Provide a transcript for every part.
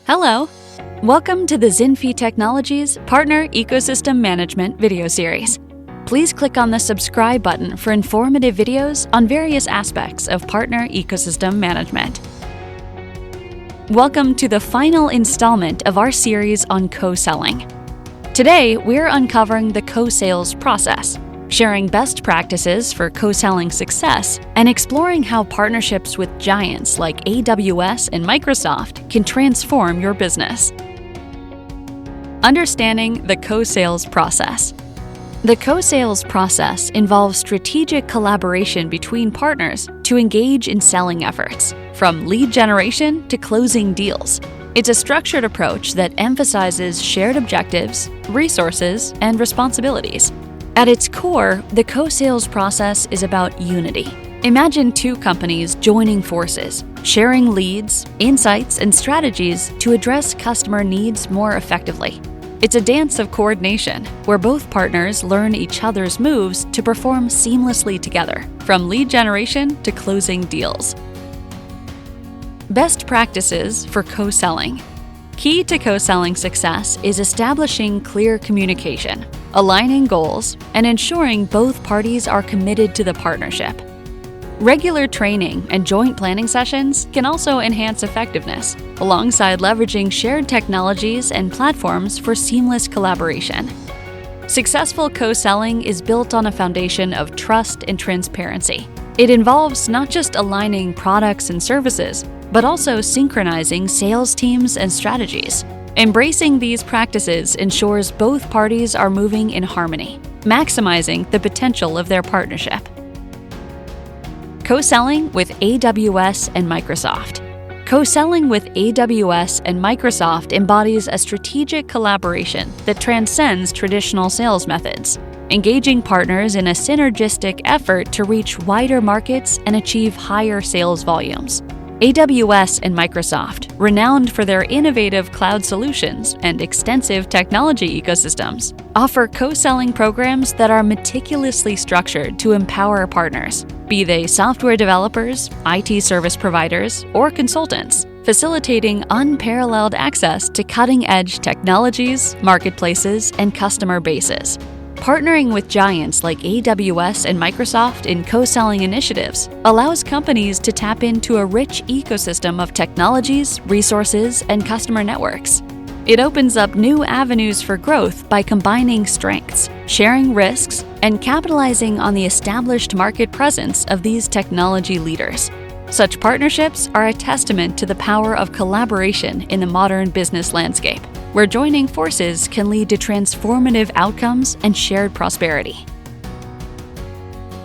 Hello! Welcome to the Zinfi Technologies Partner Ecosystem Management video series. Please click on the subscribe button for informative videos on various aspects of partner ecosystem management. Welcome to the final installment of our series on co-selling. Today, we're uncovering the co-sales process, sharing best practices for co-selling success, and exploring how partnerships with giants like AWS and Microsoft can transform your business. Understanding the co-sales process. The co-sales process involves strategic collaboration between partners to engage in selling efforts, from lead generation to closing deals. It's a structured approach that emphasizes shared objectives, resources, and responsibilities. At its core, the co-sales process is about unity. Imagine two companies joining forces, sharing leads, insights, and strategies to address customer needs more effectively. It's a dance of coordination, where both partners learn each other's moves to perform seamlessly together, from lead generation to closing deals. Best practices for co-selling. Key to co-selling success is establishing clear communication, aligning goals, and ensuring both parties are committed to the partnership. Regular training and joint planning sessions can also enhance effectiveness, alongside leveraging shared technologies and platforms for seamless collaboration. Successful co-selling is built on a foundation of trust and transparency. It involves not just aligning products and services, but also synchronizing sales teams and strategies. Embracing these practices ensures both parties are moving in harmony, maximizing the potential of their partnership. Co-selling with AWS and Microsoft. Co-selling with AWS and Microsoft embodies a strategic collaboration that transcends traditional sales methods, engaging partners in a synergistic effort to reach wider markets and achieve higher sales volumes. AWS and Microsoft, renowned for their innovative cloud solutions and extensive technology ecosystems, offer co-selling programs that are meticulously structured to empower partners, be they software developers, IT service providers, or consultants, facilitating unparalleled access to cutting-edge technologies, marketplaces, and customer bases. Partnering with giants like AWS and Microsoft in co-selling initiatives allows companies to tap into a rich ecosystem of technologies, resources, and customer networks. It opens up new avenues for growth by combining strengths, sharing risks, and capitalizing on the established market presence of these technology leaders. Such partnerships are a testament to the power of collaboration in the modern business landscape, where joining forces can lead to transformative outcomes and shared prosperity.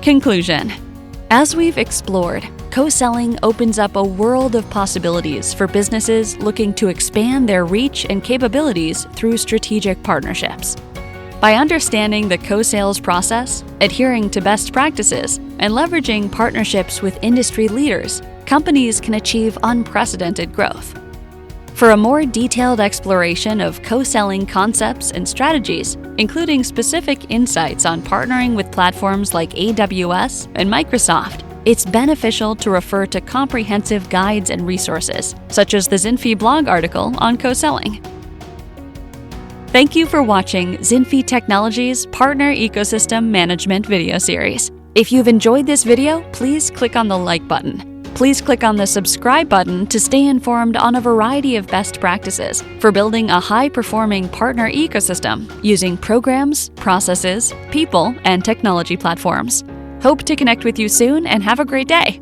Conclusion. As we've explored, co-selling opens up a world of possibilities for businesses looking to expand their reach and capabilities through strategic partnerships. By understanding the co-sales process, adhering to best practices, and leveraging partnerships with industry leaders, companies can achieve unprecedented growth. For a more detailed exploration of co-selling concepts and strategies, including specific insights on partnering with platforms like AWS and Microsoft, it's beneficial to refer to comprehensive guides and resources, such as the Zinfi blog article on co-selling. Thank you for watching Zinfi Technologies Partner Ecosystem Management video series. If you've enjoyed this video, please click on the like button. Please click on the subscribe button to stay informed on a variety of best practices for building a high-performing partner ecosystem using programs, processes, people, and technology platforms. Hope to connect with you soon and have a great day!